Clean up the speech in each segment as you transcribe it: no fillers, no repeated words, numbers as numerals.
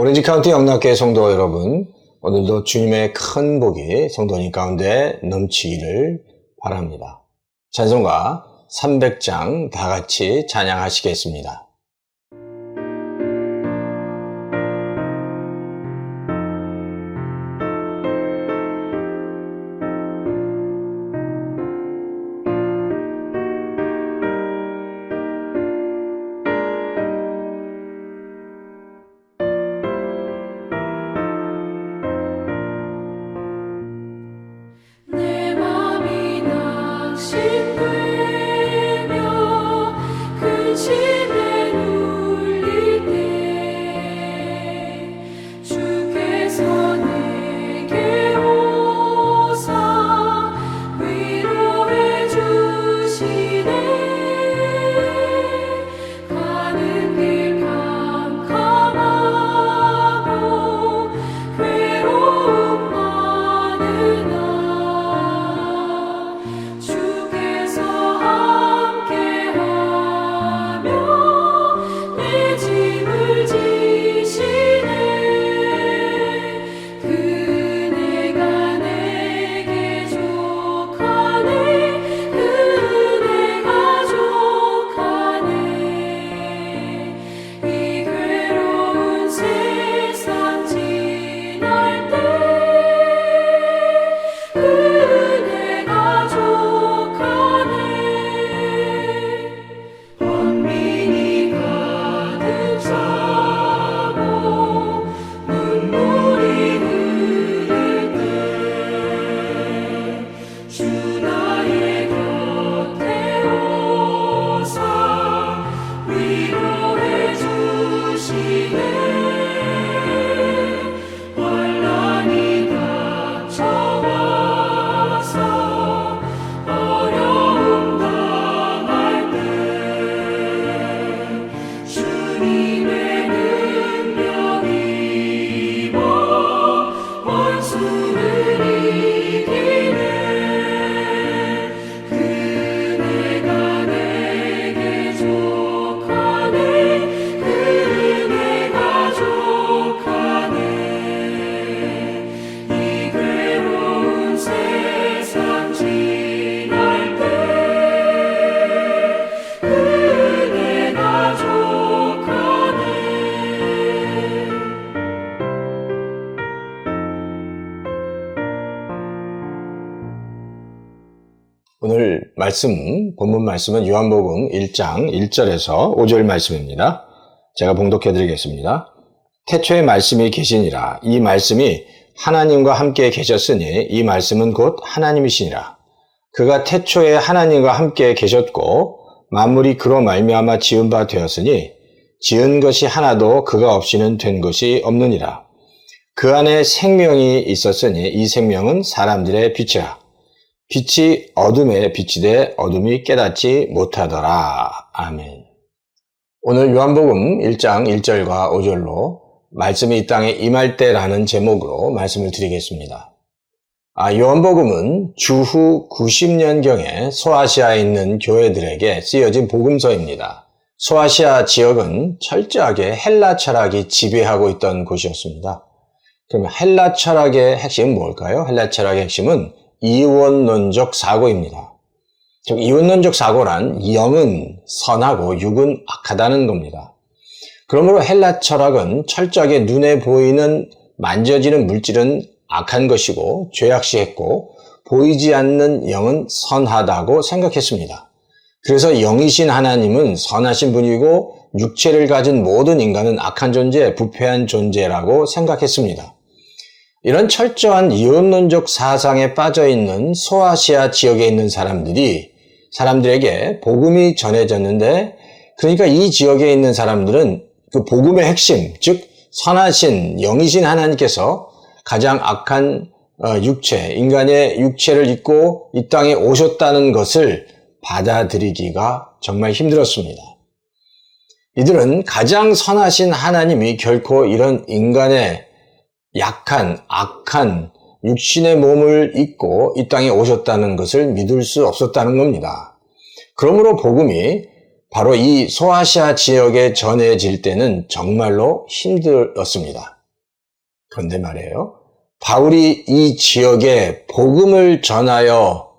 오렌지 카운티 영락교회 성도 여러분, 오늘도 주님의 큰 복이 성도님 가운데 넘치기를 바랍니다. 찬송가 300장 다 같이 찬양하시겠습니다. 오늘 본문 말씀은 요한복음 1장 1절에서 5절 말씀입니다. 제가 봉독해 드리겠습니다. 태초에 말씀이 계시니라. 이 말씀이 하나님과 함께 계셨으니 이 말씀은 곧 하나님이시니라. 그가 태초에 하나님과 함께 계셨고 만물이 그로 말미암아 지은 바 되었으니 지은 것이 하나도 그가 없이는 된 것이 없느니라. 그 안에 생명이 있었으니 이 생명은 사람들의 빛이라. 빛이 어둠에 비치되 어둠이 깨닫지 못하더라. 아멘. 오늘 요한복음 1장 1절과 5절로 말씀이 이 땅에 임할 때라는 제목으로 말씀을 드리겠습니다. 요한복음은 주후 90년경에 소아시아에 있는 교회들에게 쓰여진 복음서입니다. 소아시아 지역은 철저하게 헬라 철학이 지배하고 있던 곳이었습니다. 그러면 헬라 철학의 핵심은 뭘까요? 헬라 철학의 핵심은 이원론적 사고입니다. 즉 이원론적 사고란 영은 선하고 육은 악하다는 겁니다. 그러므로 헬라 철학은 철저하게 눈에 보이는 만져지는 물질은 악한 것이고 죄악시했고 보이지 않는 영은 선하다고 생각했습니다. 그래서 영이신 하나님은 선하신 분이고 육체를 가진 모든 인간은 악한 존재, 부패한 존재라고 생각했습니다. 이런 철저한 이원론적 사상에 빠져있는 소아시아 지역에 있는 사람들에게 복음이 전해졌는데, 그러니까 이 지역에 있는 사람들은 그 복음의 핵심, 즉 선하신 영이신 하나님께서 가장 악한 인간의 육체를 입고 이 땅에 오셨다는 것을 받아들이기가 정말 힘들었습니다. 이들은 가장 선하신 하나님이 결코 이런 인간의 약한, 악한 육신의 몸을 입고 이 땅에 오셨다는 것을 믿을 수 없었다는 겁니다. 그러므로 복음이 바로 이 소아시아 지역에 전해질 때는 정말로 힘들었습니다. 그런데 말이에요. 바울이 이 지역에 복음을 전하여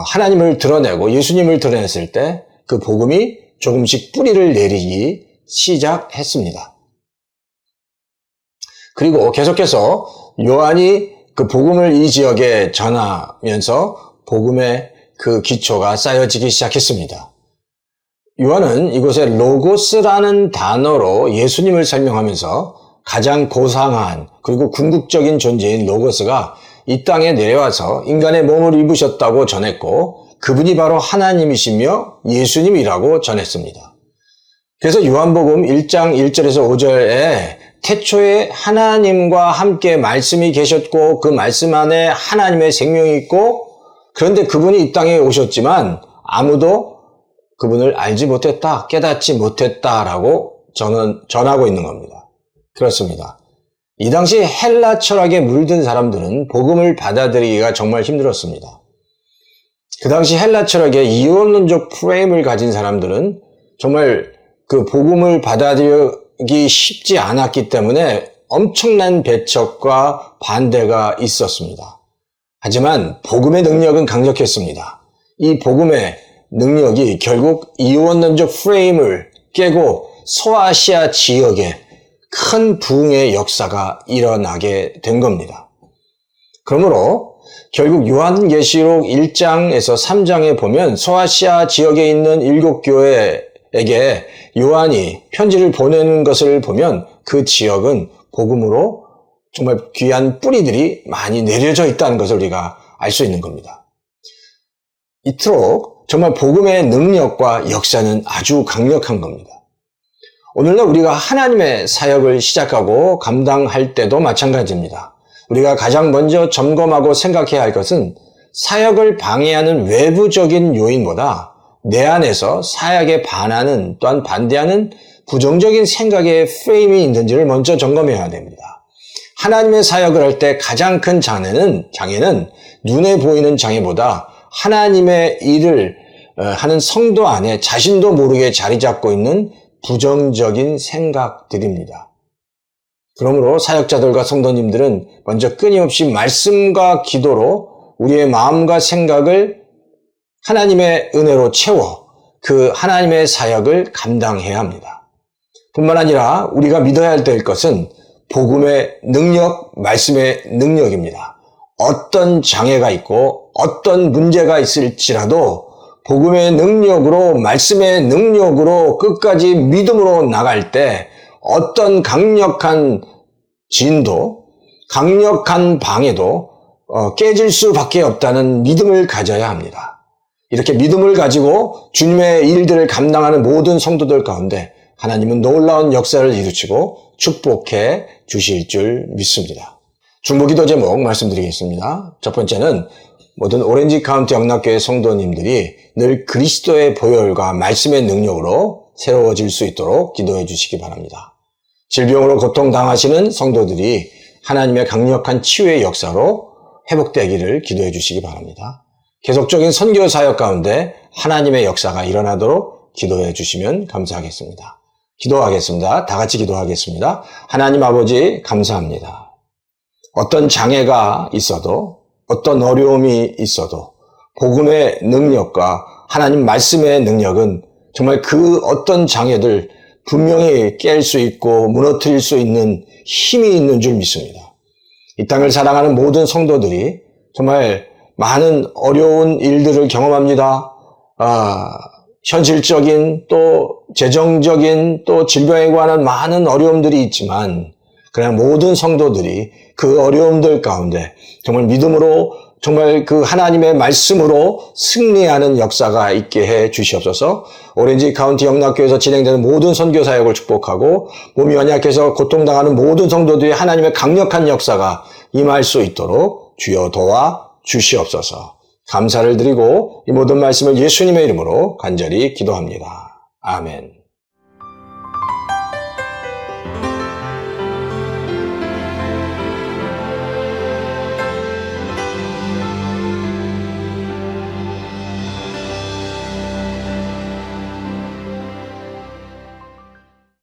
하나님을 드러내고 예수님을 드러냈을 때 그 복음이 조금씩 뿌리를 내리기 시작했습니다. 그리고 계속해서 요한이 그 복음을 이 지역에 전하면서 복음의 그 기초가 쌓여지기 시작했습니다. 요한은 이곳에 로고스라는 단어로 예수님을 설명하면서 가장 고상한 그리고 궁극적인 존재인 로고스가 이 땅에 내려와서 인간의 몸을 입으셨다고 전했고 그분이 바로 하나님이시며 예수님이라고 전했습니다. 그래서 요한복음 1장 1절에서 5절에 태초에 하나님과 함께 말씀이 계셨고 그 말씀 안에 하나님의 생명이 있고 그런데 그분이 이 땅에 오셨지만 아무도 그분을 알지 못했다, 깨닫지 못했다라고 전하고 있는 겁니다. 그렇습니다. 이 당시 헬라 철학에 물든 사람들은 복음을 받아들이기가 정말 힘들었습니다. 그 당시 헬라 철학의 이원론적 프레임을 가진 사람들은 정말 그 복음을 받아들이기 쉽지 않았기 때문에 엄청난 배척과 반대가 있었습니다. 하지만 복음의 능력은 강력했습니다. 이 복음의 능력이 결국 이원론적 프레임을 깨고 소아시아 지역에 큰 부흥의 역사가 일어나게 된 겁니다. 그러므로 결국 요한계시록 1장에서 3장에 보면 소아시아 지역에 있는 7교회에게 요한이 편지를 보내는 것을 보면 그 지역은 복음으로 정말 귀한 뿌리들이 많이 내려져 있다는 것을 우리가 알 수 있는 겁니다. 이토록 정말 복음의 능력과 역사는 아주 강력한 겁니다. 오늘날 우리가 하나님의 사역을 시작하고 감당할 때도 마찬가지입니다. 우리가 가장 먼저 점검하고 생각해야 할 것은 사역을 방해하는 외부적인 요인보다 내 안에서 사역에 반하는 또한 반대하는 부정적인 생각의 프레임이 있는지를 먼저 점검해야 됩니다. 하나님의 사역을 할 때 가장 큰 장애는 눈에 보이는 장애보다 하나님의 일을 하는 성도 안에 자신도 모르게 자리 잡고 있는 부정적인 생각들입니다. 그러므로 사역자들과 성도님들은 먼저 끊임없이 말씀과 기도로 우리의 마음과 생각을 하나님의 은혜로 채워 그 하나님의 사역을 감당해야 합니다. 뿐만 아니라 우리가 믿어야 될 것은 복음의 능력, 말씀의 능력입니다. 어떤 장애가 있고 어떤 문제가 있을지라도 복음의 능력으로, 말씀의 능력으로 끝까지 믿음으로 나갈 때 어떤 강력한 진도, 강력한 방해도 깨질 수밖에 없다는 믿음을 가져야 합니다. 이렇게 믿음을 가지고 주님의 일들을 감당하는 모든 성도들 가운데 하나님은 놀라운 역사를 이루시고 축복해 주실 줄 믿습니다. 중보기도 제목 말씀드리겠습니다. 첫 번째는 모든 오렌지 카운티 영락교회 성도님들이 늘 그리스도의 보혈과 말씀의 능력으로 새로워질 수 있도록 기도해 주시기 바랍니다. 질병으로 고통당하시는 성도들이 하나님의 강력한 치유의 역사로 회복되기를 기도해 주시기 바랍니다. 계속적인 선교 사역 가운데 하나님의 역사가 일어나도록 기도해 주시면 감사하겠습니다. 기도하겠습니다. 다 같이 기도하겠습니다. 하나님 아버지 감사합니다. 어떤 장애가 있어도 어떤 어려움이 있어도 복음의 능력과 하나님 말씀의 능력은 정말 그 어떤 장애들 분명히 깰 수 있고 무너뜨릴 수 있는 힘이 있는 줄 믿습니다. 이 땅을 사랑하는 모든 성도들이 정말 많은 어려운 일들을 경험합니다. 현실적인 또 재정적인 또 질병에 관한 많은 어려움들이 있지만 그러나 모든 성도들이 그 어려움들 가운데 정말 믿음으로 정말 그 하나님의 말씀으로 승리하는 역사가 있게 해 주시옵소서. 오렌지 카운티 영락교회에서 진행되는 모든 선교 사역을 축복하고 몸이 연약해서 고통당하는 모든 성도들이 하나님의 강력한 역사가 임할 수 있도록 주여 도와 주시옵소서. 감사를 드리고 이 모든 말씀을 예수님의 이름으로 간절히 기도합니다. 아멘.